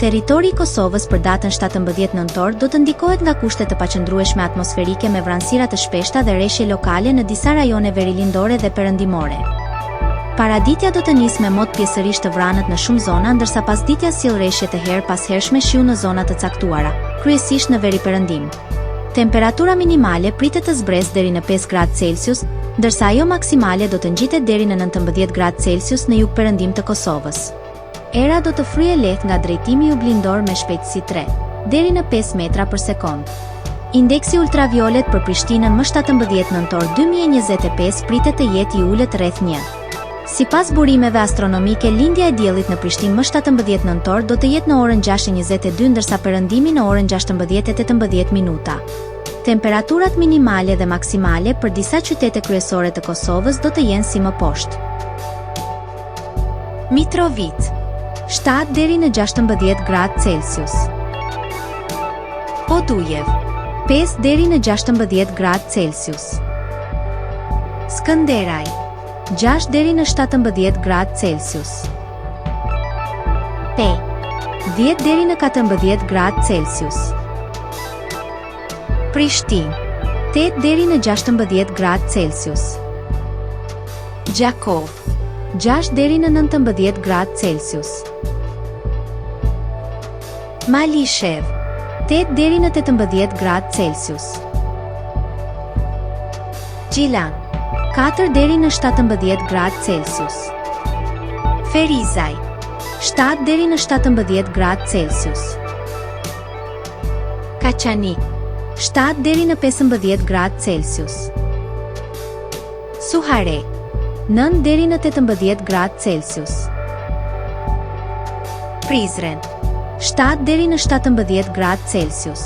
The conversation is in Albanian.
Territori i Kosovës për datën 17 nëntor do të ndikohet nga kushte të paqëndrueshme atmosferike me vranësira të shpeshta dhe rreshje lokale në disa rajone verilindore dhe perëndimore. Paraditja do të nisë me mod pjesërisht të vranët në shumë zona, ndërsa pasditja sjell rreshje të herë pas hershme shiu në zona të caktuara, kryesisht në veriperëndim. Temperatura minimale pritet të zbresë deri në 5 gradë Celsius, ndërsa ajo maksimale do të ngjitet deri në 19 gradë Celsius në jugperëndim të Kosovës. Era do të fryejë lehtë nga drejtimi juglindor me shpejtësi 3 deri në 5 metra për sekond. Indeksi ultraviolet për Prishtinën më 17 nëntor 2025 pritet të jetë i ulët rreth 1. Sipas burimeve astronomike, lindja e diellit në Prishtinë më 17 nëntor do të jetë në orën 6:22, ndërsa perëndimi në orën 16:18 minuta. Temperaturat minimale dhe maksimale për disa qytete kryesore të Kosovës do të jenë si më poshtë. Mitrovica 7 deri në 16 gradë Celsius. Podujev 5 deri në 16 gradë Celsius. Skënderaj 6 deri në 17 gradë Celsius. Pe 10 deri në 14 gradë Celsius. Prishtinë 8 deri në 16 gradë Celsius. Gjakov 6 deri në 19 gradë Celsius. Malishev 8 deri në 18 gradë Celsius. Gjilan 4 deri në 17 gradë Celsius. Ferizaj 7 deri në 17 gradë Celsius. Kaçanik 7 deri në 15 gradë Celsius. Suharek 9 deri në 18 gradë Celsius. Prizren 7 deri në 17 gradë Celsius.